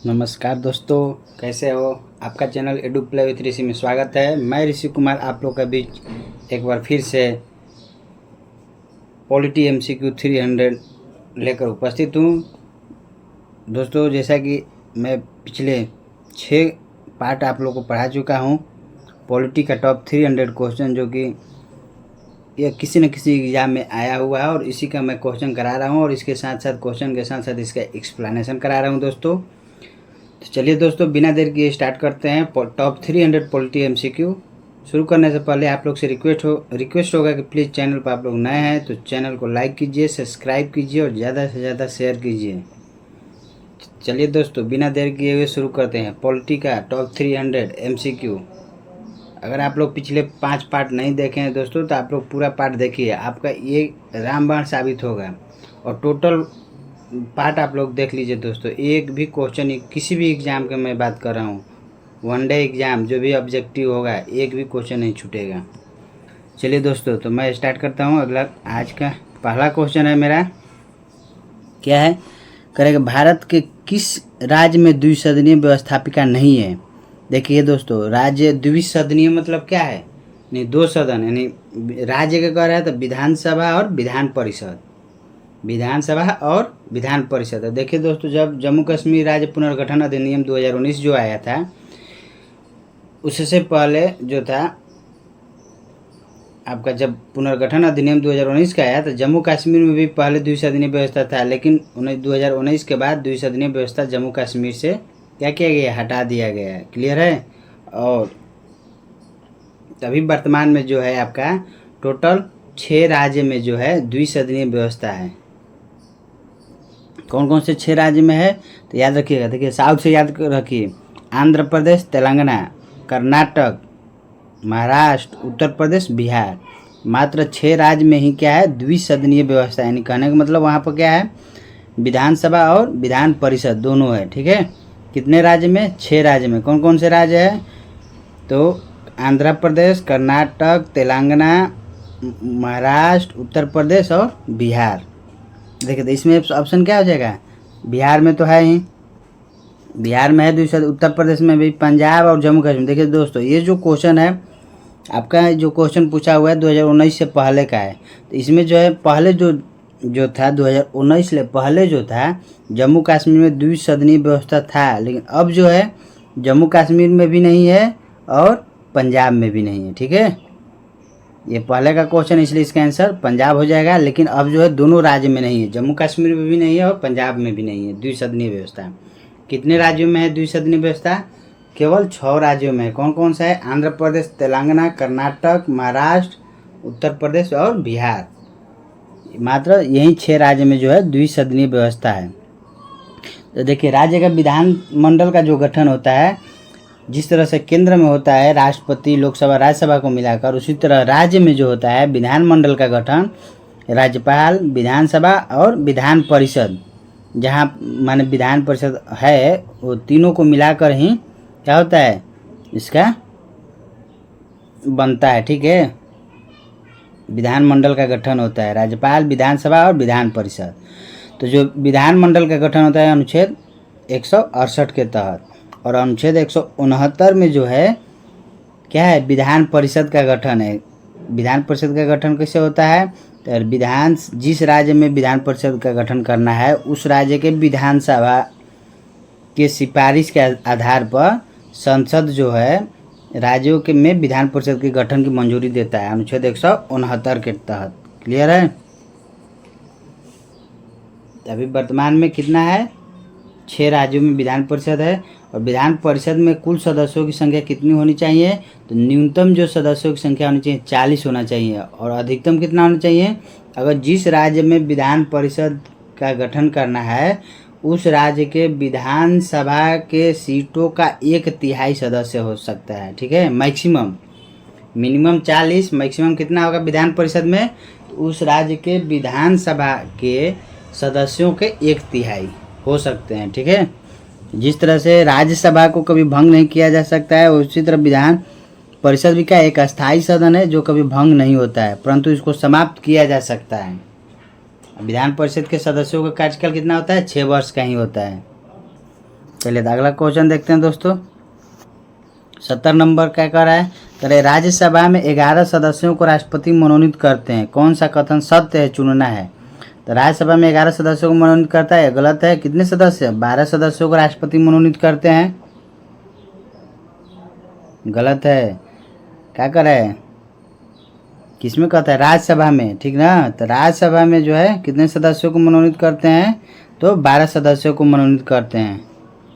नमस्कार दोस्तों, कैसे हो। आपका चैनल एडू प्ले विथ ऋषि में स्वागत है। मैं ऋषि कुमार आप लोग के बीच एक बार फिर से पॉलिटी MCQ 300 लेकर उपस्थित हूँ। दोस्तों, जैसा कि मैं पिछले 6 पार्ट आप लोग को पढ़ा चुका हूँ पॉलिटी का टॉप 300 क्वेश्चन, जो कि यह किसी न किसी एग्ज़ाम में आया हुआ है और इसी का मैं क्वेश्चन करा रहा हूँ और इसके साथ साथ क्वेश्चन के साथ साथ इसका एक्सप्लेनेशन करा रहा हूँ दोस्तों। तो चलिए दोस्तों, बिना देर किए स्टार्ट करते हैं टॉप 300 पॉलिटी MCQ। शुरू करने से पहले आप लोग से रिक्वेस्ट होगा कि प्लीज़ चैनल पर आप लोग नए हैं तो चैनल को लाइक कीजिए, सब्सक्राइब कीजिए और ज़्यादा से ज़्यादा शेयर कीजिए। चलिए दोस्तों, बिना देर किए हुए शुरू करते हैं पॉलिटी का टॉप 300 MCQ। अगर आप लोग पिछले 5 पार्ट नहीं देखे हैं दोस्तों तो आप लोग पूरा पार्ट देखिए, आपका ये रामबाण साबित होगा। और टोटल पार्ट आप लोग देख लीजिए दोस्तों, एक भी क्वेश्चन किसी भी एग्ज़ाम के मैं बात कर रहा हूँ, वनडे एग्ज़ाम जो भी ऑब्जेक्टिव होगा एक भी क्वेश्चन नहीं छूटेगा। चलिए दोस्तों, तो मैं स्टार्ट करता हूँ। अगला आज का पहला क्वेश्चन है मेरा, क्या है, करेगा भारत के किस राज्य में द्विसदनीय व्यवस्थापिका नहीं है। देखिए दोस्तों, राज्य द्विसदनीय मतलब क्या है, नहीं 2 सदन, यानी राज्य का कह रहा है तो विधानसभा और विधान परिषद, विधानसभा और विधान परिषद। देखिए दोस्तों, जब जम्मू कश्मीर राज्य पुनर्गठन अधिनियम 2019 जो आया था, उससे पहले जो था आपका, जब पुनर्गठन अधिनियम 2019 का आया तो जम्मू कश्मीर में भी पहले द्विसदनीय व्यवस्था था, लेकिन 2019 के बाद द्विसदनीय व्यवस्था जम्मू कश्मीर से क्या किया गया, हटा दिया गया है। क्लियर है। और अभी वर्तमान में जो है आपका टोटल 6 राज्य में जो है द्विसदनीय व्यवस्था है। कौन कौन से 6 राज्य में है तो याद रखिएगा। देखिए, साउथ से याद रखिए, आंध्र प्रदेश, तेलंगाना, कर्नाटक, महाराष्ट्र, उत्तर प्रदेश, बिहार। मात्र 6 राज्य में ही क्या है, द्विसदनीय व्यवस्था, यानी कहने का मतलब वहाँ पर क्या है, विधानसभा और विधान परिषद दोनों है। ठीक है। कितने राज्य में, 6 राज्य में। कौन कौन से राज्य है तो आंध्र प्रदेश, कर्नाटक, तेलंगाना, महाराष्ट्र, उत्तर प्रदेश और बिहार। देखिए तो इसमें ऑप्शन क्या हो जाएगा, बिहार में तो है ही, बिहार में है दूसरा, उत्तर प्रदेश में भी, पंजाब और जम्मू कश्मीर। देखिए दोस्तों, ये जो क्वेश्चन है आपका, जो क्वेश्चन पूछा हुआ है 2019 से पहले का है, तो इसमें जो है पहले जो था 2019 से पहले जो था जम्मू कश्मीर में द्विसदनीय व्यवस्था था, लेकिन अब जो है जम्मू कश्मीर में भी नहीं है और पंजाब में भी नहीं है। ठीक है, ये पहले का क्वेश्चन, इसलिए इसका आंसर पंजाब हो जाएगा। लेकिन अब जो है दोनों राज्य में नहीं है, जम्मू कश्मीर में भी नहीं है और पंजाब में भी नहीं है द्विसदनीय व्यवस्था। कितने राज्यों में है द्विसदनीय व्यवस्था, केवल 6 राज्यों में है। कौन कौन सा है, आंध्र प्रदेश, तेलंगाना, कर्नाटक, महाराष्ट्र, उत्तर प्रदेश और बिहार। मात्र यही 6 राज्य में जो है द्विसदनीय व्यवस्था है। तो देखिए, राज्य का विधानमंडल का जो गठन होता है, जिस तरह से केंद्र में होता है राष्ट्रपति, लोकसभा, राज्यसभा को मिलाकर, उसी तरह राज्य में जो होता है विधानमंडल का गठन राज्यपाल, विधानसभा और विधान परिषद, जहाँ माने विधान परिषद है वो तीनों को मिलाकर ही क्या होता है, इसका बनता है। ठीक है, विधानमंडल का गठन होता है राज्यपाल, विधानसभा और विधान परिषद। तो जो विधानमंडल का गठन होता है अनुच्छेद 168 के तहत, और अनुच्छेद 169 में जो है क्या है, विधान परिषद का गठन है। विधान परिषद का गठन कैसे होता है, तो जिस राज्य में विधान परिषद का गठन करना है उस राज्य के विधानसभा के सिफारिश के आधार पर संसद जो है राज्यों के में विधान परिषद के गठन की मंजूरी देता है, अनुच्छेद 169 के तहत। क्लियर है। अभी वर्तमान में कितना है, 6 राज्यों में विधान परिषद है। और विधान परिषद में कुल सदस्यों की संख्या कितनी होनी चाहिए, तो न्यूनतम जो सदस्यों की संख्या होनी चाहिए 40 होना चाहिए, और अधिकतम कितना होना चाहिए, अगर जिस राज्य में विधान परिषद का गठन करना है उस राज्य के विधानसभा के सीटों का 1/3 सदस्य हो सकता है। ठीक है, मैक्सिमम, मिनिमम 40, मैक्सिमम कितना होगा विधान परिषद में, तो उस राज्य के विधानसभा के सदस्यों के 1/3 हो सकते हैं। ठीक है, जिस तरह से राज्यसभा को कभी भंग नहीं किया जा सकता है, उसी तरह विधान परिषद भी क्या एक अस्थायी सदन है जो कभी भंग नहीं होता है, परंतु इसको समाप्त किया जा सकता है। विधान परिषद के सदस्यों का कार्यकाल कितना होता है, 6 वर्ष का ही होता है। चलिए तो अगला क्वेश्चन देखते हैं दोस्तों। 70 नंबर क्या कर रहा है, करे राज्यसभा में 11 सदस्यों को राष्ट्रपति मनोनीत करते हैं, कौन सा कथन सत्य है, चुनना है। तो राज्यसभा में 11 सदस्यों को मनोनीत करता है, गलत है। कितने सदस्य, 12 सदस्यों को राष्ट्रपति मनोनीत करते हैं, गलत है। क्या कर रहा है, किसमें कहता है, राज्यसभा में, ठीक ना। तो राज्यसभा में जो है कितने सदस्यों को मनोनीत करते हैं, तो 12 सदस्यों को मनोनीत करते हैं।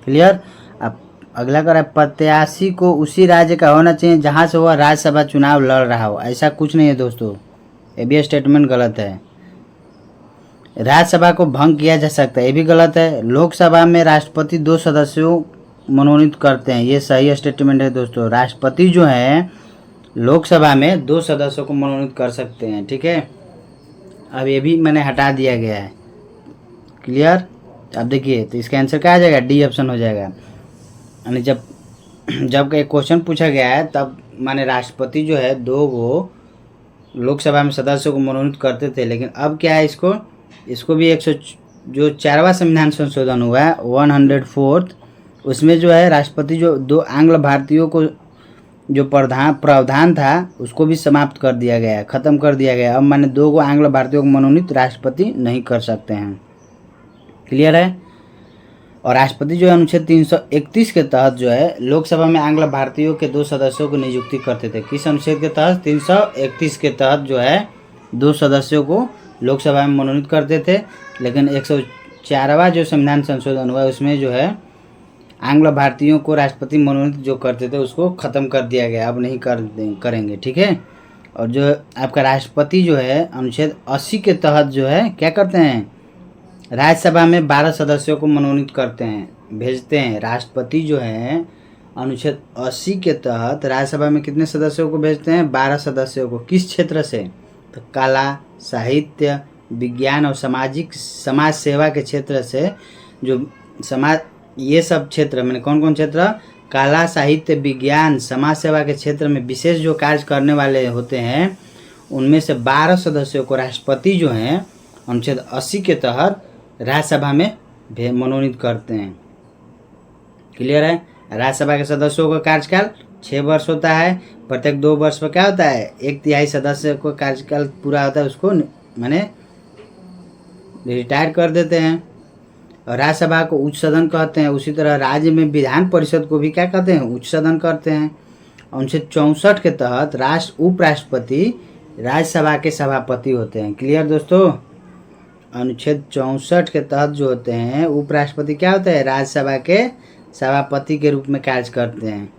क्लियर। अब अगला कर है, प्रत्याशी को उसी राज्य का होना चाहिए जहां से वह राज्यसभा चुनाव लड़ रहा हो, ऐसा कुछ नहीं है दोस्तों, ये भी स्टेटमेंट गलत है। राज्यसभा को भंग किया जा सकता है, ये भी गलत है। लोकसभा में राष्ट्रपति 2 सदस्यों मनोनीत करते हैं, ये सही स्टेटमेंट है दोस्तों। राष्ट्रपति जो है लोकसभा में 2 सदस्यों को मनोनीत कर सकते हैं, ठीक है। अब ये भी मैंने हटा दिया गया है। क्लियर। अब देखिए तो इसका आंसर क्या आ जाएगा, डी ऑप्शन हो जाएगा। यानी जब एक क्वेश्चन पूछा गया है तब माने राष्ट्रपति जो है 2 गो लोकसभा में सदस्यों को मनोनीत करते थे, लेकिन अब क्या है, इसको भी 100 जो 4वां संविधान संशोधन हुआ है 104, उसमें जो है राष्ट्रपति जो 2 आंग्ल भारतीयों को जो प्रावधान था उसको भी समाप्त कर दिया गया है, ख़त्म कर दिया गया है। अब माने 2 गो आंग्ल भारतीयों को मनोनीत राष्ट्रपति नहीं कर सकते हैं। क्लियर है। और राष्ट्रपति जो है अनुच्छेद 331 के तहत जो है लोकसभा में आंग्ल भारतीयों के 2 सदस्यों को नियुक्ति करते थे। किस अनुच्छेद के तहत, 331 के तहत जो है 2 सदस्यों को लोकसभा में मनोनीत करते थे, लेकिन 104वां जो संविधान संशोधन हुआ उसमें जो है आंग्ल भारतीयों को राष्ट्रपति मनोनीत जो करते थे उसको ख़त्म कर दिया गया, अब नहीं करेंगे, ठीक है। और जो आपका राष्ट्रपति जो है अनुच्छेद 80 के तहत जो है क्या करते हैं, राज्यसभा में 12 सदस्यों को मनोनीत करते हैं, भेजते हैं। राष्ट्रपति जो है अनुच्छेद 80 के तहत राज्यसभा में कितने सदस्यों को भेजते हैं, 12 सदस्यों को। किस क्षेत्र से, तो कला, साहित्य, विज्ञान और समाज सेवा के क्षेत्र से, जो समाज, ये सब क्षेत्र मैंने कौन कौन क्षेत्र, कला, साहित्य, विज्ञान, समाज सेवा के क्षेत्र में विशेष जो कार्य करने वाले होते हैं उनमें से 12 सदस्यों को राष्ट्रपति जो हैं अनुच्छेद 80 के तहत राज्यसभा में मनोनीत करते हैं। क्लियर है। राज्यसभा के सदस्यों का कार्यकाल 6 वर्ष होता है, प्रत्येक 2 वर्ष पर क्या होता है, 1/3 सदस्य को कार्यकाल पूरा होता है, उसको माने रिटायर कर देते हैं। और राज्यसभा को उच्च सदन कहते हैं। उसी तरह राज्य में विधान परिषद को भी क्या कहते हैं, उच्च सदन करते हैं। अनुच्छेद 64 के तहत उपराष्ट्रपति राज्यसभा के सभापति होते हैं। क्लियर दोस्तों। अनुच्छेद 64 के तहत जो होते हैं उपराष्ट्रपति क्या होते हैं, राज्यसभा के सभापति के रूप में कार्य करते हैं।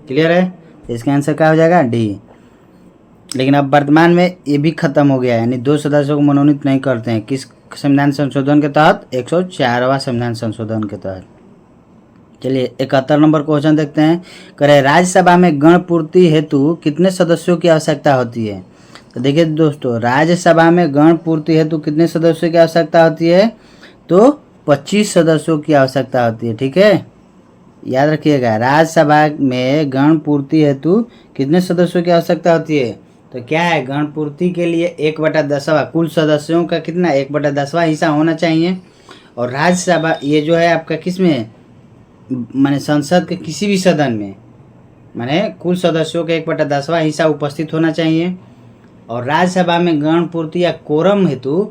क्लियर है। इसका आंसर क्या हो जाएगा, डी। लेकिन अब वर्तमान में ये भी खत्म हो गया है, यानी 2 सदस्यों को मनोनीत नहीं करते हैं। किस संविधान संशोधन के तहत, 104वां संविधान संशोधन के तहत। चलिए 71 नंबर क्वेश्चन देखते हैं। करे राज्यसभा में गण पूर्ति हेतु कितने सदस्यों की आवश्यकता होती है। तो देखिए दोस्तों, राज्यसभा में गण पूर्ति हेतु कितने सदस्यों की आवश्यकता होती है, तो 25 सदस्यों की आवश्यकता होती है, ठीक है। याद रखिएगा, राज्यसभा में गण पूर्ति हेतु कितने सदस्यों की आवश्यकता होती है, तो क्या है, गण पूर्ति के लिए 1/10 कुल सदस्यों का कितना 1/10 हिस्सा होना चाहिए। और राज्यसभा ये जो है आपका किस में, माने संसद के किसी भी सदन में माने कुल सदस्यों का 1/10 हिस्सा उपस्थित होना चाहिए। और राज्यसभा में गण पूर्ति या कोरम हेतु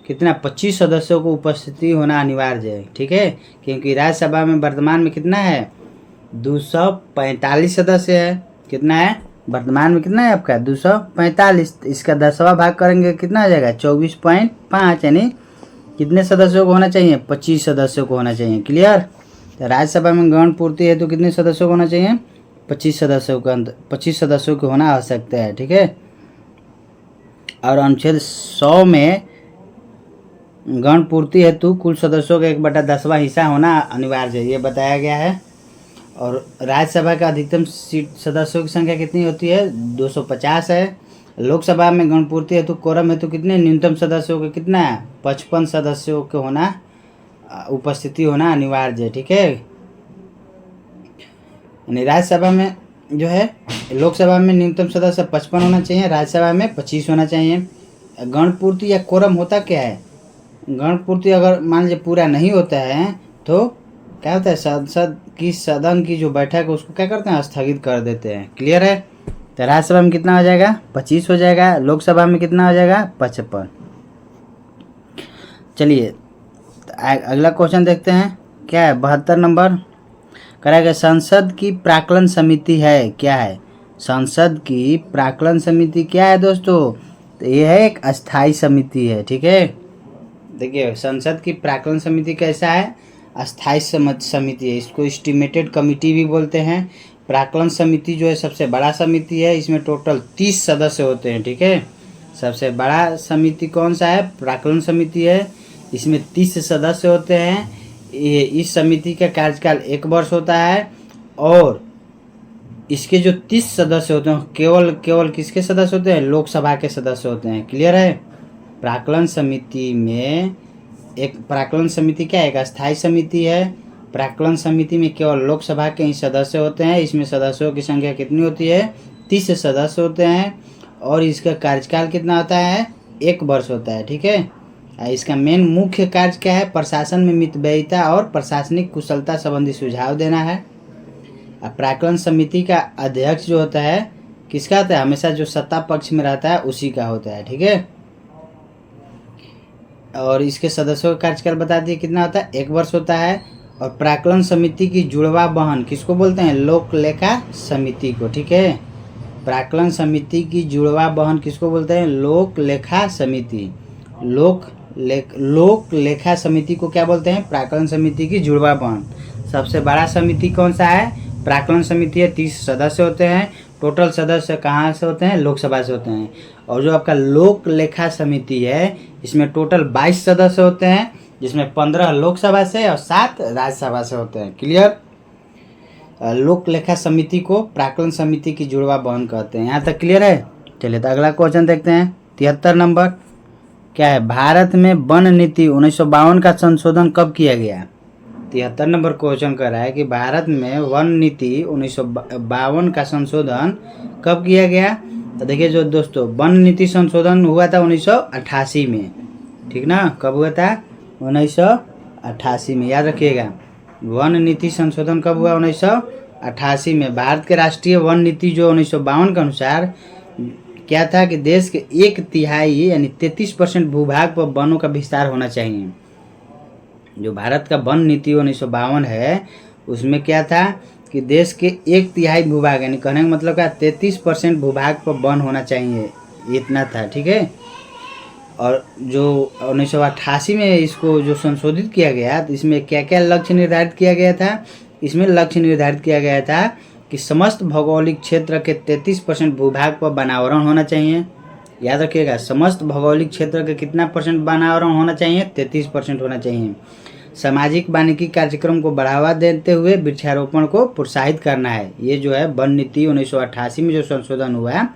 कितना 25 सदस्यों को उपस्थिति होना अनिवार्य है, ठीक है। क्योंकि राज्यसभा में वर्तमान में कितना है, 245 सदस्य है। कितना है वर्तमान में, कितना है आपका 245। इसका 10वां भाग करेंगे कितना आ जाएगा, 24.5, यानी कितने सदस्यों को होना चाहिए, 25 सदस्यों को होना चाहिए। क्लियर। तो राज्यसभा में गण पूर्ति हेतु कितने सदस्यों को होना चाहिए, 25 सदस्यों को होना आवश्यकता है, ठीक है। और अनुच्छेद 100 में गण पूर्ति हेतु कुल सदस्यों का 1/10 हिस्सा होना अनिवार्य है, ये बताया गया है। और राज्यसभा का अधिकतम सीट सदस्यों की संख्या कितनी होती है, 250 है। लोकसभा में गण पूर्ति हेतु कोरम हेतु कितने न्यूनतम सदस्यों के कितना है, 55 सदस्यों के होना उपस्थिति होना अनिवार्य है, ठीक है। यानी राज्यसभा में जो है, लोकसभा में न्यूनतम सदस्य 55 होना चाहिए, राज्यसभा में 25 होना चाहिए। गण पूर्ति या कोरम होता क्या है, गण पूर्ति अगर मान लीजिए पूरा नहीं होता है तो क्या होता है, संसद की सदन की जो बैठक है उसको क्या करते हैं, स्थगित कर देते हैं। क्लियर है। तो राज्यसभा में कितना हो जाएगा, 25 हो जाएगा। लोकसभा में कितना हो जाएगा, 55। चलिए अगला क्वेश्चन देखते हैं, क्या है 72 नंबर। करेगा संसद की प्राक्कलन समिति है, क्या है, संसद की प्राक्कलन समिति क्या है दोस्तों, तो ये है एक अस्थाई समिति है। ठीक है, देखिए संसद की प्राक्कलन समिति कैसा है, अस्थाई समिति है। इसको एस्टिमेटेड कमिटी भी बोलते हैं। प्राक्कलन समिति जो है सबसे बड़ा समिति है, इसमें टोटल 30 सदस्य होते हैं। ठीक है, सबसे बड़ा समिति कौन सा है, प्राक्कलन समिति है। इसमें 30 सदस्य होते हैं। इस समिति का कार्यकाल 1 वर्ष होता है और इसके जो 30 सदस्य होते हैं केवल किसके सदस्य होते हैं, लोकसभा के सदस्य होते हैं। क्लियर है। प्राक्कलन समिति में प्राक्कलन समिति क्या है, एक अस्थायी समिति है। प्राक्कलन समिति में केवल लोकसभा के ही सदस्य होते हैं। इसमें सदस्यों की संख्या कितनी होती है, 30 सदस्य होते हैं और इसका कार्यकाल कितना होता है, 1 वर्ष होता है। ठीक है, इसका मेन मुख्य कार्य क्या है, प्रशासन में मितव्ययिता और प्रशासनिक कुशलता संबंधी सुझाव देना है। प्राक्कलन समिति का अध्यक्ष जो होता है किसका होता है, हमेशा जो सत्ता पक्ष में रहता है उसी का होता है। ठीक है, और इसके सदस्यों का कार्यकाल बता दिए कितना होता है, 1 वर्ष होता है। और प्राक्कलन समिति की जुड़वा बहन किसको बोलते हैं, लोक लेखा समिति को। ठीक है, प्राक्कलन समिति की जुड़वा बहन किसको बोलते हैं, लोक लेखा समिति। लोक लेखा समिति को क्या बोलते हैं, प्राक्कलन समिति की जुड़वा बहन। सबसे बड़ा समिति कौन सा है, प्राक्कलन समिति है। 30 सदस्य होते हैं। टोटल सदस्य कहाँ से होते हैं, लोकसभा से होते हैं। और जो आपका लोक लेखा समिति है इसमें टोटल 22 सदस्य होते हैं, जिसमें 15 लोकसभा से और 7 राज्यसभा से होते हैं। क्लियर। लोक लेखा समिति को प्राक्कलन समिति की जुड़वा बहन कहते हैं। यहाँ तक क्लियर है। चलिए तो अगला क्वेश्चन देखते हैं, 73 नंबर। क्या है, भारत में वन नीति 1952 का संशोधन कब किया गया। 73 नंबर क्वेश्चन कर रहा है कि भारत में वन नीति 1952 का संशोधन कब किया गया। तो देखिए जो दोस्तों, वन नीति संशोधन हुआ था 1988 में। ठीक ना, कब हुआ था, 1988 में। याद रखिएगा, वन नीति संशोधन कब हुआ, 1988 में। भारत के राष्ट्रीय वन नीति जो 1952 के अनुसार क्या था कि देश के 1/3 यानी 33% भूभाग पर वनों का विस्तार होना चाहिए। जो भारत का वन नीति 1952 है उसमें क्या था कि देश के 1/3 भूभाग यानी कहने का मतलब क्या, 33% भूभाग पर वन होना चाहिए, इतना था। ठीक है, और जो 1988 में इसको जो संशोधित किया गया तो इसमें क्या क्या लक्ष्य निर्धारित किया गया था। इसमें लक्ष्य निर्धारित किया गया था कि समस्त भौगोलिक क्षेत्र के 33% भूभाग पर वनावरण होना चाहिए। याद रखिएगा, समस्त भौगोलिक क्षेत्र के कितना परसेंट वनावरण होना चाहिए, 33% होना चाहिए। सामाजिक वानिकी कार्यक्रम को बढ़ावा देते हुए वृक्षारोपण को प्रोत्साहित करना है। ये जो है वन नीति 1988 में जो संशोधन हुआ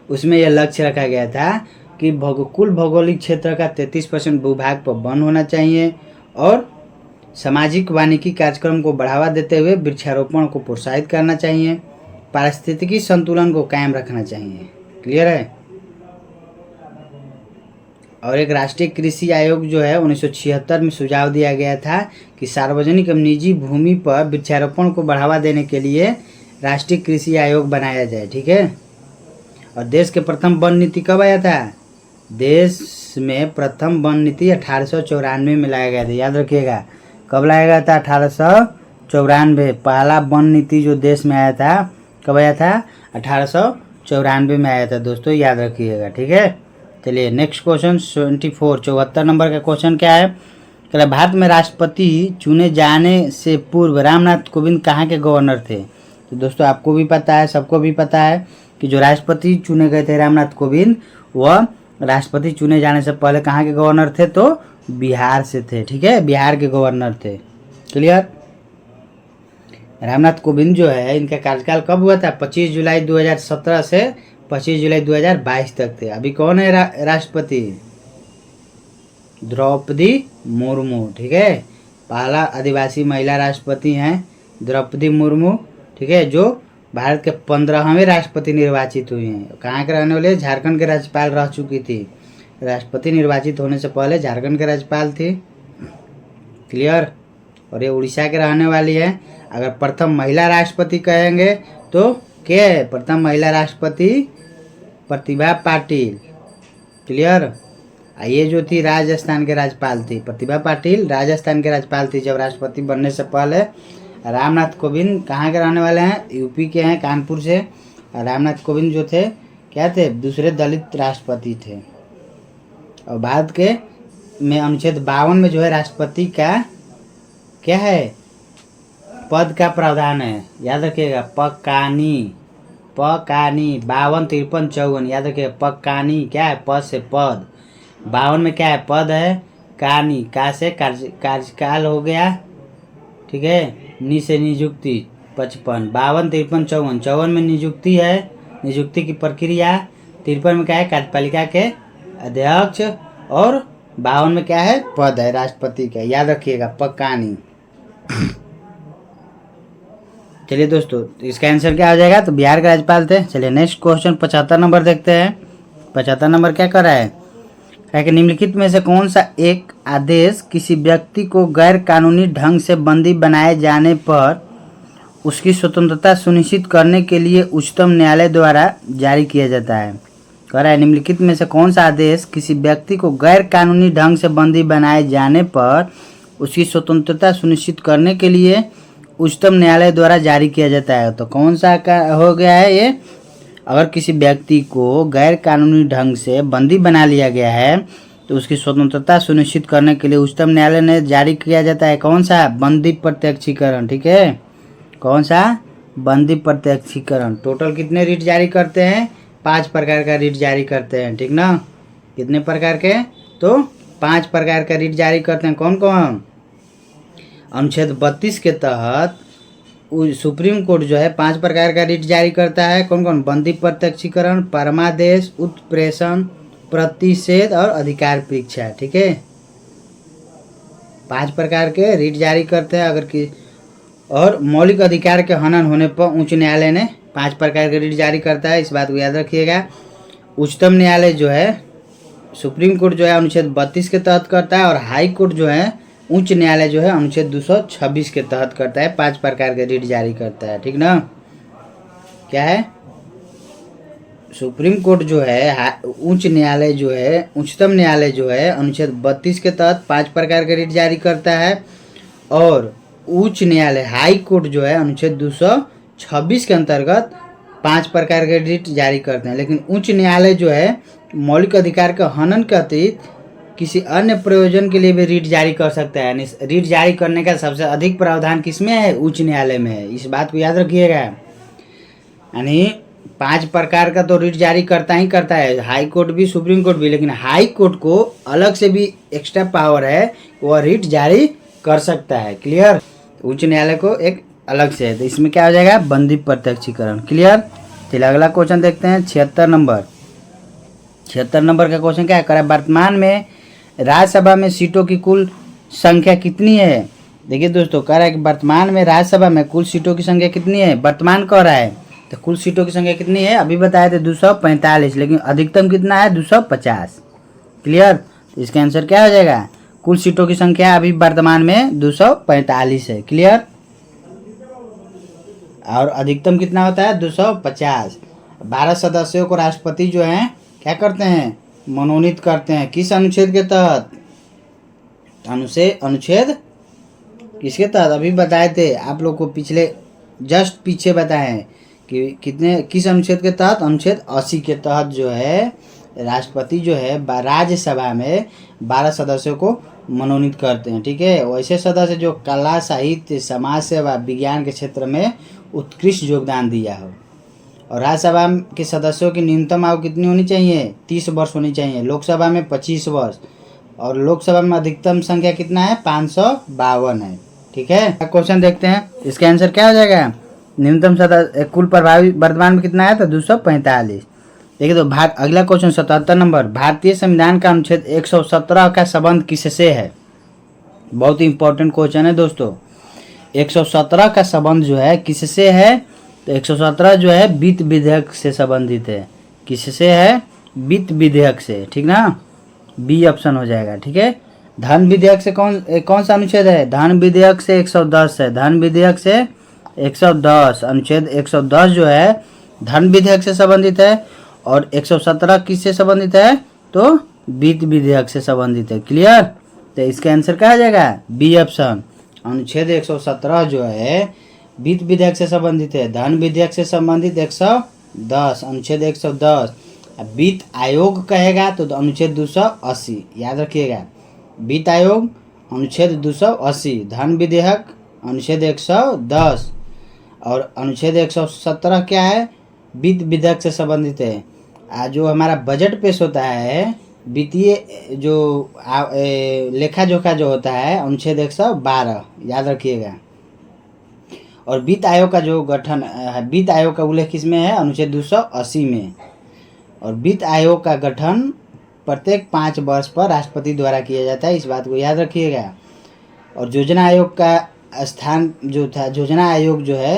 उसमें यह लक्ष्य रखा गया था कि कुल भौगोलिक क्षेत्र का 33% भूभाग पर वन होना चाहिए और सामाजिक वानिकी कार्यक्रम को बढ़ावा देते हुए वृक्षारोपण को प्रोत्साहित करना चाहिए, पारिस्थितिकी संतुलन को कायम रखना चाहिए। क्लियर है। और एक राष्ट्रीय कृषि आयोग जो है 1976 में सुझाव दिया गया था कि सार्वजनिक एवं निजी भूमि पर वृक्षारोपण को बढ़ावा देने के लिए राष्ट्रीय कृषि आयोग बनाया जाए। ठीक है, और देश के प्रथम वन नीति कब आया था, देश में प्रथम वन नीति 1894 में लाया गया था। याद रखिएगा, कब लाया गया था, 1894। पहला वन नीति जो देश में आया था कब आया था, 1894 में आया था दोस्तों, याद रखिएगा। ठीक है, चलिए नेक्स्ट क्वेश्चन 74 नंबर का क्वेश्चन क्या है, कहला भारत में राष्ट्रपति चुने जाने से पूर्व रामनाथ कोविंद कहाँ के गवर्नर थे। तो दोस्तों आपको भी पता है, सबको भी पता है कि जो राष्ट्रपति चुने गए थे रामनाथ कोविंद, वह राष्ट्रपति चुने जाने से पहले कहाँ के गवर्नर थे, तो बिहार से थे। ठीक है, बिहार के गवर्नर थे। क्लियर। रामनाथ कोविंद जो है इनका कार्यकाल कब हुआ था, 25 जुलाई 2017 से 25 जुलाई 2022 तक थे। अभी कौन है राष्ट्रपति, द्रौपदी मुर्मू। ठीक है, पहला आदिवासी महिला राष्ट्रपति हैं द्रौपदी मुर्मू। ठीक है, जो भारत के 15वें राष्ट्रपति निर्वाचित हुई हैं। कहाँ के रहने वाले, झारखंड के राज्यपाल रह चुकी थी। राष्ट्रपति निर्वाचित होने से पहले झारखंड के राज्यपाल थी। क्लियर। और ये उड़ीसा के रहने वाली है। अगर प्रथम महिला राष्ट्रपति कहेंगे तो क्या है? प्रथम महिला राष्ट्रपति प्रतिभा पाटिल। क्लियर। ये जो थी राजस्थान के राज्यपाल थी, प्रतिभा पाटिल राजस्थान के राज्यपाल थी जब राष्ट्रपति बनने से पहले। रामनाथ कोविंद कहाँ के रहने वाले हैं? यूपी के हैं, कानपुर से। रामनाथ कोविंद जो थे क्या थे? दूसरे दलित राष्ट्रपति थे। और भारत के में अनुच्छेद 52 में जो है राष्ट्रपति का क्या है? पद का प्रावधान है, याद रखिएगा। पकानी 52, 53, 54, याद रखिएगा। पकानी क्या है? पद से पद। 52 में क्या है? पद है। कानी का से कार्यकाल हो गया, ठीक है। नी से नियुक्ति 55, 52, 53, 54। 54 में नियुक्ति है, नियुक्ति की प्रक्रिया। 53 में क्या है? कार्यपालिका के अध्यक्ष। और 52 में क्या है? पद है राष्ट्रपति का, याद रखिएगा। पकानी। चलिए दोस्तों, इसका आंसर क्या हो जाएगा? तो बिहार के राज्यपाल थे। चलिए नेक्स्ट क्वेश्चन 75 नंबर देखते हैं। 75 नंबर क्या कर रहा है कि निम्नलिखित में से कौन सा एक आदेश किसी व्यक्ति को गैर कानूनी ढंग से बंदी बनाए जाने पर उसकी स्वतंत्रता सुनिश्चित करने के लिए उच्चतम न्यायालय द्वारा जारी किया जाता है? कह रहा है निम्नलिखित में से कौन सा आदेश किसी व्यक्ति को गैर कानूनी ढंग से बंदी बनाए जाने पर उसकी स्वतंत्रता सुनिश्चित करने के लिए उच्चतम न्यायालय द्वारा जारी किया जाता है? तो कौन सा का हो गया है ये? अगर किसी व्यक्ति को गैर कानूनी ढंग से बंदी बना लिया गया है तो उसकी स्वतंत्रता सुनिश्चित करने के लिए उच्चतम न्यायालय ने जारी किया जाता है। कौन सा? बंदी प्रत्यक्षीकरण, ठीक है। कौन सा? बंदी प्रत्यक्षीकरण। टोटल कितने रीट जारी करते हैं? 5 प्रकार का रीट जारी करते हैं, ठीक ना। कितने प्रकार के? तो 5 प्रकार का रीट जारी करते हैं। कौन कौन? अनुच्छेद 32 के तहत सुप्रीम कोर्ट जो है 5 प्रकार का रीट जारी करता है। कौन कौन? बंदी प्रत्यक्षीकरण, परमादेश, उत्प्रेषण, प्रतिषेध और अधिकार परीक्षा, ठीक है। 5 प्रकार के रीट जारी करते हैं। अगर कि और मौलिक अधिकार के हनन होने पर उच्च न्यायालय ने 5 प्रकार के रीट जारी करता है। इस बात को याद रखिएगा। उच्चतम न्यायालय जो है, सुप्रीम कोर्ट जो है अनुच्छेद 32 के तहत करता है, और हाई कोर्ट जो है, उच्च न्यायालय जो है अनुच्छेद 226 के तहत करता है। 5 प्रकार के रीट जारी करता है, ठीक ना। क्या है? सुप्रीम कोर्ट जो है, उच्च न्यायालय जो है, उच्चतम न्यायालय जो है अनुच्छेद 32 के तहत 5 प्रकार के रीट जारी करता है। और उच्च न्यायालय हाई कोर्ट जो है अनुच्छेद 226 के अंतर्गत 5 प्रकार के रीट जारी करते हैं। लेकिन उच्च न्यायालय जो है मौलिक अधिकार के हनन के अतिरिक्त किसी अन्य प्रयोजन के लिए भी रीट जारी कर सकता है। यानी रीट जारी करने का सबसे अधिक प्रावधान किसमें है? उच्च न्यायालय में है। इस बात को याद रखिएगा। यानी 5 प्रकार का तो रीट जारी करता ही करता है, हाई कोर्ट भी, सुप्रीम कोर्ट भी। लेकिन हाई कोर्ट को अलग से भी एक्स्ट्रा पावर है, वह रीट जारी कर सकता है। क्लियर। उच्च न्यायालय को एक अलग से है। तो इसमें क्या हो जाएगा? बंदी प्रत्यक्षीकरण। क्लियर। चलिए अगला क्वेश्चन देखते हैं। 76 नंबर। 76 नंबर का क्वेश्चन क्या है? वर्तमान में राज्यसभा में सीटों की कुल संख्या कितनी है? देखिए दोस्तों, कह रहा है कि वर्तमान में राज्यसभा में कुल सीटों की संख्या कितनी है? वर्तमान कह रहा है, तो कुल सीटों की संख्या कितनी है? अभी बताए थे 245, लेकिन अधिकतम कितना है? 250। क्लियर। तो इसका आंसर क्या हो जाएगा? कुल सीटों की संख्या अभी वर्तमान में 245 है। क्लियर। और अधिकतम कितना होता है? 250। 12 सदस्यों को राष्ट्रपति जो हैं क्या करते हैं? मनोनीत करते हैं। किस अनुच्छेद के तहत? अनुच्छेद किसके तहत? अभी बताए थे आप लोग को, पिछले जस्ट पीछे बताए हैं कि कितने, किस अनुच्छेद के तहत? अनुच्छेद 80 के तहत जो है राष्ट्रपति जो है राज्यसभा में 12 सदस्यों को मनोनीत करते हैं, ठीक है। वैसे सदस्य जो कला, साहित्य, समाज सेवा, विज्ञान के क्षेत्र में उत्कृष्ट योगदान दिया हो। और राज्यसभा के सदस्यों की न्यूनतम आयु कितनी होनी चाहिए? 30 वर्ष होनी चाहिए। लोकसभा में 25 वर्ष, और लोकसभा में अधिकतम संख्या कितना है? 552 है, ठीक है। क्वेश्चन देखते हैं, इसका आंसर क्या हो जाएगा? न्यूनतम सदस्य कुल प्रभावी वर्तमान में कितना है? तो 245। देखिए तो अगला क्वेश्चन 77 नंबर। भारतीय संविधान का अनुच्छेद 117 का संबंध किससे है? बहुत ही इंपॉर्टेंट क्वेश्चन है दोस्तों। 117 का संबंध जो है किससे है? तो 117 जो है वित्त विधेयक से संबंधित है। किससे है? वित्त विधेयक से, ठीक ना। बी ऑप्शन हो जाएगा, ठीक है। धन विधेयक से कौन सा अनुच्छेद है? धन विधेयक से 110 है। धन विधेयक से 110 अनुच्छेद 110 जो है धन विधेयक से संबंधित है और 117 किससे संबंधित है? तो वित्त विधेयक से संबंधित है। क्लियर? तो इसका आंसर क्या आ जाएगा? B option. अनुच्छेद 117 जो है वित्त विधेयक से संबंधित है। धन विधेयक से संबंधित 110 अनुच्छेद 110। वित्त आयोग कहेगा तो अनुच्छेद 280 याद रखिएगा। वित्त आयोग अनुच्छेद 280, धन विधेयक अनुच्छेद 110 और अनुच्छेद 117 क्या है? वित्त विधेयक से संबंधित है। जो हमारा बजट पेश होता है वित्तीय जो लेखा जोखा जो होता है अनुच्छेद 112 याद रखिएगा। और वित्त आयोग का जो गठन वित्त आयोग का उल्लेख किसमें है? अनुच्छेद 280 में। और वित्त आयोग का गठन प्रत्येक 5 वर्ष पर राष्ट्रपति द्वारा किया जाता है, इस बात को याद रखिएगा। और योजना आयोग का स्थान जो था, योजना आयोग जो है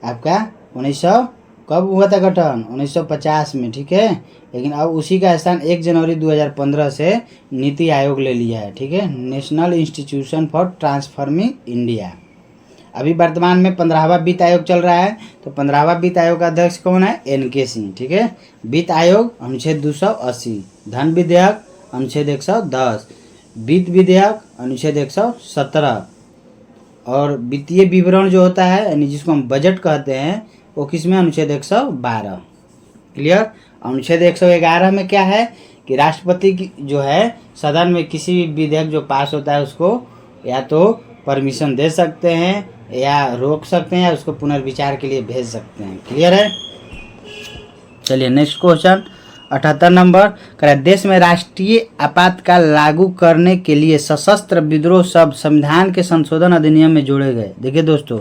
आपका 1900 कब हुआ था गठन? 1950 में, ठीक है। लेकिन अब उसी का स्थान 1 जनवरी 2015 से नीति आयोग ले लिया है, ठीक है, national institution for transforming India. अभी वर्तमान में 15वां वित्त आयोग चल रहा है, तो 15वां वित्त आयोग का अध्यक्ष कौन है? NK सिंह, ठीक है। वित्त आयोग अनुच्छेद 280, धन विधेयक अनुच्छेद 110, वित्त विधेयक अनुच्छेद 117 और वित्तीय विवरण जो होता है यानी जिसको हम बजट कहते हैं वो किसमें? अनुच्छेद 112। क्लियर? अनुच्छेद 111 में क्या है कि राष्ट्रपति की जो है सदन में किसी भी विधेयक जो पास होता है उसको या तो परमिशन दे सकते हैं या रोक सकते हैं या उसको पुनर्विचार के लिए भेज सकते हैं। क्लियर है? चलिए नेक्स्ट क्वेश्चन 78 नंबर करें। देश में राष्ट्रीय आपातकाल लागू करने के लिए सशस्त्र विद्रोह शब्द संविधान के संशोधन अधिनियम में जोड़े गए। देखिए दोस्तों,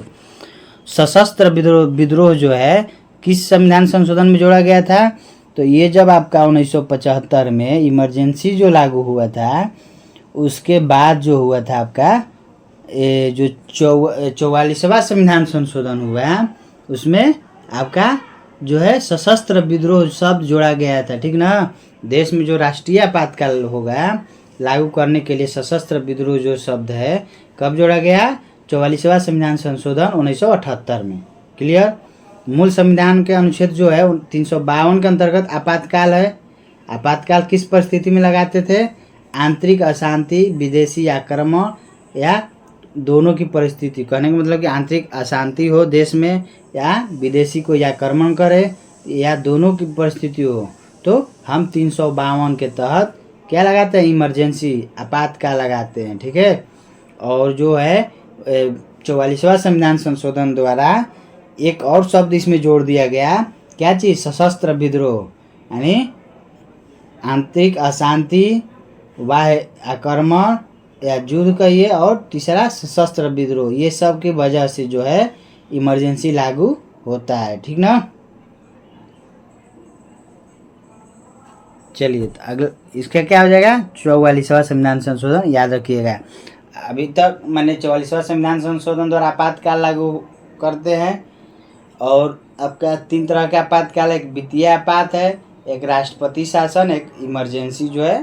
सशस्त्र विद्रोह जो है किस संविधान संशोधन में जोड़ा गया था? तो ये जब आपका 1975 में इमरजेंसी जो लागू हुआ था उसके बाद जो हुआ था आपका जो 44वां संविधान संशोधन हुआ उसमें आपका जो है सशस्त्र विद्रोह शब्द जोड़ा गया था, ठीक ना। देश में जो राष्ट्रीय आपातकाल होगा लागू करने के लिए सशस्त्र विद्रोह जो शब्द है कब जोड़ा गया? 44वां संविधान संशोधन 1978 में। क्लियर? मूल संविधान के अनुच्छेद जो है 352 के अंतर्गत आपातकाल है। आपातकाल किस परिस्थिति में लगाते थे? आंतरिक अशांति, विदेशी आक्रमण या दोनों की परिस्थिति। कहने का मतलब कि आंतरिक अशांति हो देश में या विदेशी को या आक्रमण करे या दोनों की परिस्थिति हो तो हम 352 के तहत क्या लगाते हैं? इमरजेंसी आपातकाल लगाते हैं, ठीक है। और जो है 44वां संविधान संशोधन द्वारा एक और शब्द इसमें जोड़ दिया गया, क्या चीज़? सशस्त्र विद्रोह यानी आंतरिक अशांति, बाह्य आक्रमण या युद्ध कहिए और तीसरा सशस्त्र विद्रोह, ये सब की वजह से जो है इमरजेंसी लागू होता है, ठीक ना। चलिए तो अगला इसका क्या हो जाएगा? 44वां संविधान संशोधन याद रखिएगा। अभी तक मैंने 44वां संविधान संशोधन द्वारा आपातकाल लागू करते हैं और आपका 3 तरह का आपातकाल, एक वित्तीय आपात है, एक राष्ट्रपति शासन, एक इमरजेंसी जो है।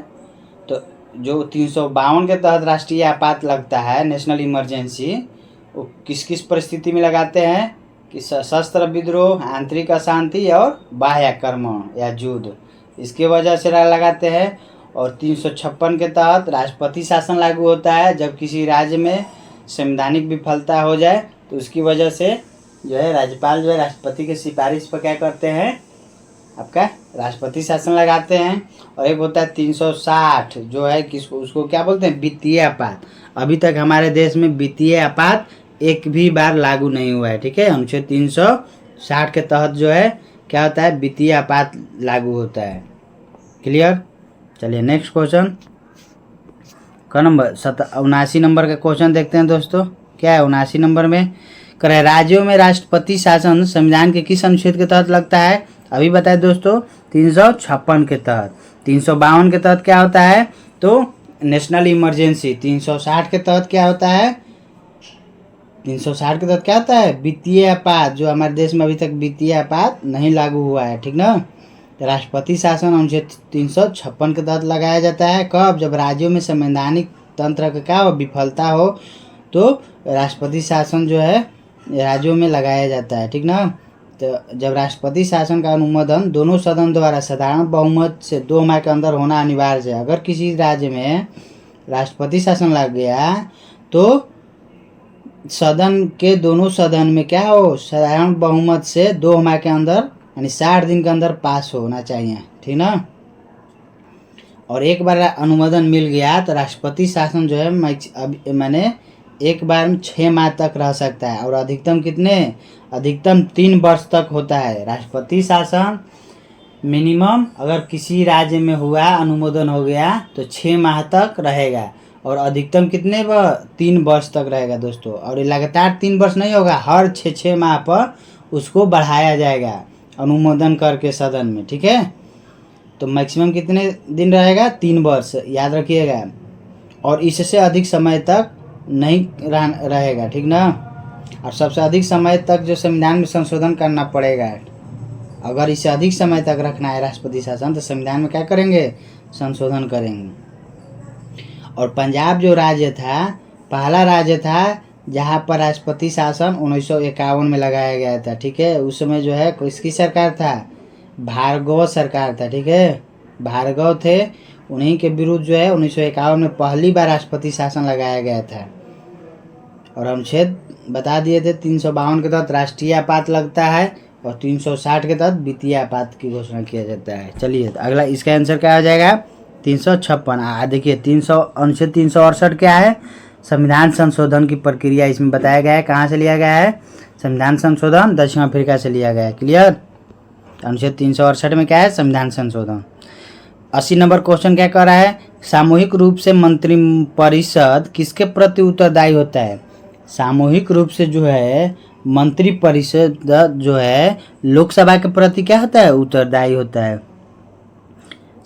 तो जो 352 के तहत राष्ट्रीय आपात लगता है, नेशनल इमरजेंसी, वो किस किस परिस्थिति में लगाते हैं कि सशस्त्र विद्रोह, आंतरिक अशांति और बाह्य आक्रमण या युद्ध, इसके वजह से लगाते हैं। और 356 के तहत राष्ट्रपति शासन लागू होता है जब किसी राज्य में संवैधानिक विफलता हो जाए तो उसकी वजह से जो है राज्यपाल जो है राष्ट्रपति की सिफारिश पर क्या करते हैं? आपका राष्ट्रपति शासन लगाते हैं। और एक होता है 360 जो है किसको उसको क्या बोलते हैं? वित्तीय आपात। अभी तक हमारे देश में वित्तीय आपात एक भी बार लागू नहीं हुआ है, ठीक है। अनुच्छेद 360 के तहत जो है क्या होता है? वित्तीय आपात लागू होता है। क्लियर? चलिए नेक्स्ट क्वेश्चन का नंबर 79 नंबर का क्वेश्चन देखते हैं दोस्तों। क्या है 79 नंबर में? करे राज्यों में राष्ट्रपति शासन संविधान के किस अनुच्छेद के तहत लगता है? अभी बताए दोस्तों 356 के तहत। 352 के तहत क्या होता है? तो नेशनल इमरजेंसी। 360 के तहत क्या होता है? 360 के तहत क्या होता है? वित्तीय आपात। जो हमारे देश में अभी तक वित्तीय आपात नहीं लागू हुआ है, ठीक ना। राष्ट्रपति शासन अनुच्छेद 356 के तहत लगाया जाता है। कब? जब राज्यों में संवैधानिक लोकतंत्र का क्या हो, विफलता हो तो राष्ट्रपति शासन जो है राज्यों में लगाया जाता है, ठीक ना। तो जब राष्ट्रपति शासन का अनुमोदन दोनों सदन द्वारा साधारण बहुमत से 2 माह के अंदर होना अनिवार्य है। अगर किसी राज्य में राष्ट्रपति शासन लग गया तो सदन के दोनों सदन में क्या हो, साधारण बहुमत से 2 माह के अंदर यानी 60 दिन के अंदर पास होना चाहिए, ठीक ना। और एक बार अनुमोदन मिल गया तो राष्ट्रपति शासन जो है मैंने एक बार में 6 माह तक रह सकता है और अधिकतम कितने, अधिकतम 3 वर्ष तक होता है राष्ट्रपति शासन। मिनिमम अगर किसी राज्य में हुआ अनुमोदन हो गया तो 6 माह तक रहेगा और अधिकतम कितने 3 वर्ष तक रहेगा दोस्तों। और ये लगातार 3 वर्ष नहीं होगा, हर 6 माह पर उसको बढ़ाया जाएगा अनुमोदन करके सदन में, ठीक है। तो मैक्सिमम कितने दिन रहेगा, 3 वर्ष, याद रखिएगा। और इससे अधिक समय तक नहीं रहेगा, ठीक ना। और सबसे अधिक समय तक जो संविधान में संशोधन करना पड़ेगा, अगर इसे अधिक समय तक रखना है राष्ट्रपति शासन तो संविधान में क्या करेंगे, संशोधन करेंगे। और पंजाब जो राज्य था, पहला राज्य था जहाँ पर राष्ट्रपति शासन 1951 में लगाया गया था, ठीक है। उस समय जो है किसकी सरकार था, भार्गव सरकार था, ठीक है। भार्गव थे, उन्हीं के विरुद्ध जो है 1951 में पहली बार राष्ट्रपति शासन लगाया गया था। और अनुच्छेद बता दिए थे 352 के तहत राष्ट्रीय आपात लगता है और 360 के तहत वित्तीय आपात की घोषणा किया जाता है। चलिए अगला इसका आंसर क्या हो जाएगा, 356। देखिए अनुच्छेद 368 क्या है, संविधान संशोधन की प्रक्रिया इसमें बताया गया है। कहाँ से लिया गया है, संविधान संशोधन दक्षिण अफ्रीका से लिया गया है। क्लियर। अनुच्छेद 368 में क्या है, संविधान संशोधन। 80 नंबर क्वेश्चन क्या कर रहा है, सामूहिक रूप से मंत्रिपरिषद किसके प्रति उत्तरदायी होता है। सामूहिक रूप से जो है मंत्रिपरिषद जो है लोकसभा के प्रति क्या होता है, उत्तरदायी होता है।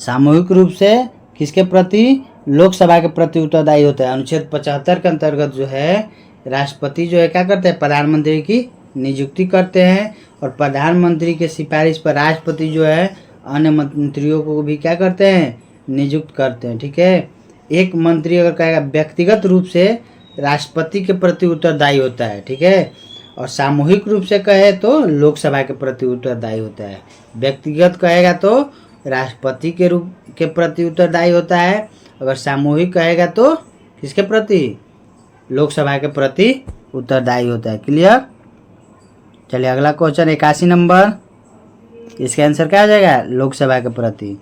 सामूहिक रूप से किसके प्रति, लोकसभा के प्रति उत्तरदायी होता है। अनुच्छेद 75 के अंतर्गत जो है राष्ट्रपति जो है क्या करते हैं, प्रधानमंत्री की नियुक्ति करते हैं और प्रधानमंत्री के सिफारिश पर राष्ट्रपति जो है अन्य मंत्रियों को भी क्या करते हैं, नियुक्त करते हैं, ठीक है। एक मंत्री अगर कहेगा व्यक्तिगत रूप से राष्ट्रपति के प्रति उत्तरदायी होता है, ठीक है। और सामूहिक रूप से कहे तो लोकसभा के प्रति उत्तरदायी होता है। व्यक्तिगत कहेगा तो राष्ट्रपति के रूप के प्रति उत्तरदायी होता है, अगर सामूहिक कहेगा तो किसके प्रति, लोकसभा के प्रति उत्तरदायी होता है। क्लियर। चलिए अगला क्वेश्चन 81 नंबर, इसका आंसर क्या आ जाएगा, लोकसभा के प्रति।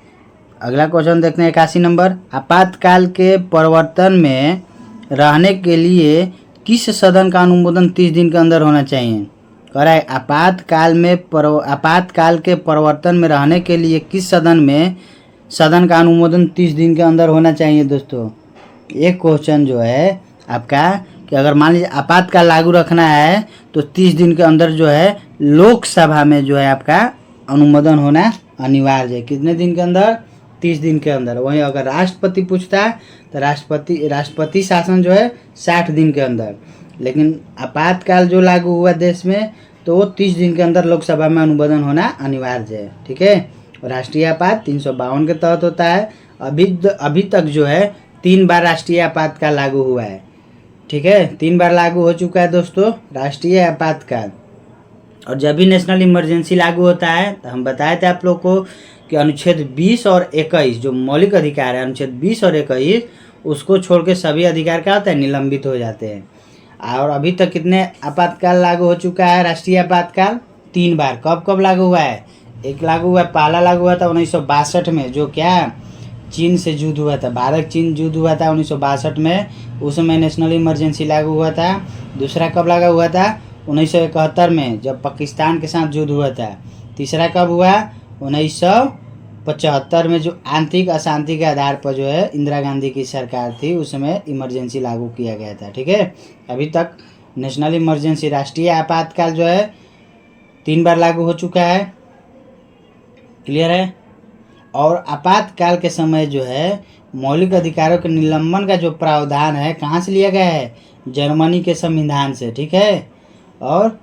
अगला क्वेश्चन देखते हैं 81 नंबर, आपातकाल के प्रवर्तन में रहने के लिए किस सदन का अनुमोदन 30 दिन के अंदर होना चाहिए। कह रहा है आपातकाल के प्रवर्तन में रहने के लिए किस सदन का अनुमोदन 30 दिन के अंदर होना चाहिए। दोस्तों एक क्वेश्चन जो है आपका कि अगर मान लीजिए आपातकाल लागू रखना है तो 30 दिन के अंदर जो है लोकसभा में जो है आपका अनुमोदन होना अनिवार्य है। कितने दिन के अंदर, 30 दिन के अंदर। वहीं अगर राष्ट्रपति पूछता है तो राष्ट्रपति शासन जो है 60 दिन के अंदर। लेकिन आपातकाल जो लागू हुआ देश में तो वो 30 दिन के अंदर लोकसभा में अनुमोदन होना अनिवार्य है, ठीक है। राष्ट्रीय आपात 352 के तहत होता है। अभी तक जो है 3 बार राष्ट्रीय आपातकाल लागू हुआ है, ठीक है। 3 बार लागू हो चुका है दोस्तों राष्ट्रीय आपातकाल। और जब भी नेशनल इमरजेंसी लागू होता है तो हम बताए थे आप लोग को कि अनुच्छेद 20 और 21 जो मौलिक अधिकार है, अनुच्छेद 20 और 21 उसको छोड़ के सभी अधिकार क्या होता है, निलंबित हो जाते हैं। और अभी तक कितने आपातकाल लागू हो चुका है, राष्ट्रीय आपातकाल 3 बार। कब कब लागू हुआ है, एक लागू हुआ, पहला लागू हुआ था 1962 में, जो क्या चीन से युद्ध हुआ था, भारत चीन युद्ध हुआ था 1962 में, उस समय नेशनल इमरजेंसी लागू हुआ था। दूसरा कब लगा हुआ था, 1971 में जब पाकिस्तान के साथ युद्ध हुआ था। तीसरा कब हुआ, 1975 में जो आंतरिक अशांति के आधार पर जो है इंदिरा गांधी की सरकार थी उस समय इमरजेंसी लागू किया गया था, ठीक है। अभी तक नेशनल इमरजेंसी राष्ट्रीय आपातकाल जो है 3 बार लागू हो चुका है। क्लियर है। और आपातकाल के समय जो है मौलिक अधिकारों के निलंबन का जो प्रावधान है कहाँ से लिया गया है, जर्मनी के संविधान से, ठीक है। और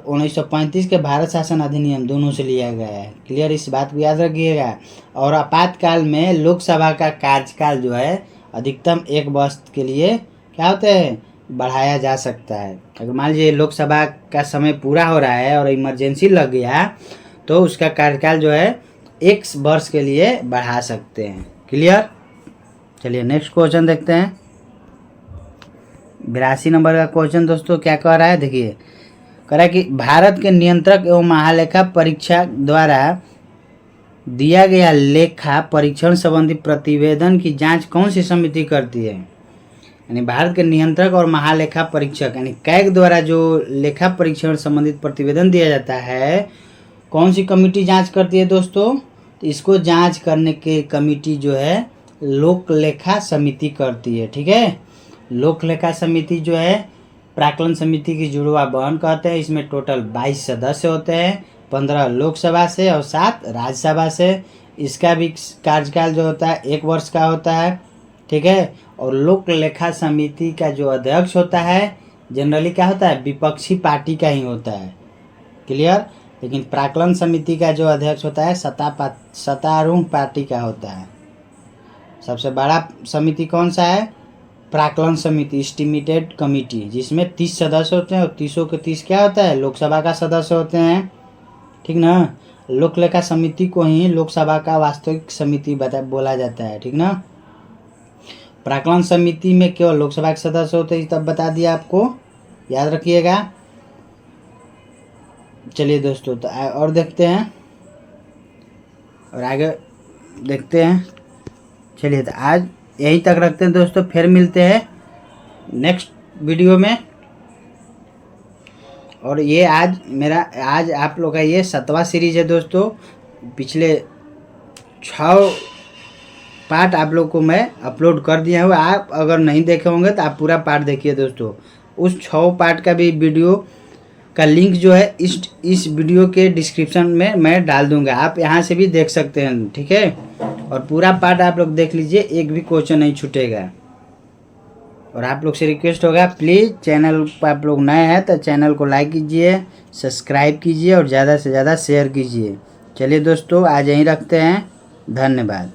1935 के भारत शासन अधिनियम दोनों से लिया गया है। क्लियर, इस बात को याद रखिएगा। और आपातकाल में लोकसभा का कार्यकाल जो है अधिकतम 1 वर्ष के लिए क्या होते हैं, बढ़ाया जा सकता है। अगर मान लीजिए लोकसभा का समय पूरा हो रहा है और इमरजेंसी लग गया तो उसका कार्यकाल जो है 1 वर्ष के लिए बढ़ा सकते हैं। क्लियर। चलिए नेक्स्ट क्वेश्चन देखते हैं। 82 नंबर का क्वेश्चन दोस्तों क्या कह रहा है, देखिए कह रहा है कि भारत के नियंत्रक एवं महालेखा परीक्षक द्वारा दिया गया लेखा परीक्षण संबंधी प्रतिवेदन की जांच कौन सी समिति करती है। यानी भारत के नियंत्रक और महालेखा परीक्षक यानी कैग द्वारा जो लेखा परीक्षण संबंधित प्रतिवेदन दिया जाता है, कौन सी कमेटी जांच करती है दोस्तों, तो इसको जांच करने की कमेटी जो है लोक लेखा समिति करती है। ठीक है, लोक लेखा समिति जो है प्राक्कलन समिति की जुड़वा बहन कहते हैं। इसमें टोटल 22 सदस्य होते हैं, 15 लोकसभा से और 7 राज्यसभा से। इसका भी कार्यकाल जो होता है 1 वर्ष का होता है। ठीक है, और लोक लेखा समिति का जो अध्यक्ष होता है जनरली क्या होता है, विपक्षी पार्टी का ही होता है। क्लियर। लेकिन प्राक्कलन समिति का जो अध्यक्ष होता है सत्तारूढ़ पार्टी का होता है। सबसे बड़ा समिति कौन सा है, प्राक्कलन समिति, एस्टिमेटेड कमिटी, जिसमें 30 सदस्य होते हैं और 30 के 30 क्या होता है, लोकसभा का सदस्य होते हैं। ठीक ना। लोक लेखा समिति को ही लोकसभा का वास्तविक समिति बोला जाता है। ठीक ना। प्राक्कलन समिति में केवल लोकसभा के सदस्य होते हैं, तब बता दिया आपको, याद रखिएगा। चलिए दोस्तों तो और देखते हैं और आगे देखते हैं। चलिए तो आज यहीं तक रखते हैं दोस्तों, फिर मिलते हैं नेक्स्ट वीडियो में। और ये आज आप लोग का ये 7वां सीरीज है दोस्तों। पिछले 6 पार्ट आप लोग को मैं अपलोड कर दिया हूँ। आप अगर नहीं देखे होंगे तो आप पूरा पार्ट देखिए दोस्तों। उस 6 पार्ट का भी वीडियो का लिंक जो है इस वीडियो के डिस्क्रिप्शन में मैं डाल दूंगा, आप यहाँ से भी देख सकते हैं। ठीक है, और पूरा पार्ट आप लोग देख लीजिए, एक भी क्वेश्चन नहीं छूटेगा। और आप लोग से रिक्वेस्ट होगा प्लीज़ चैनल पर आप लोग नए हैं तो चैनल को लाइक कीजिए, सब्सक्राइब कीजिए और ज़्यादा से ज़्यादा शेयर कीजिए। चलिए दोस्तों आज यहीं रखते हैं, धन्यवाद।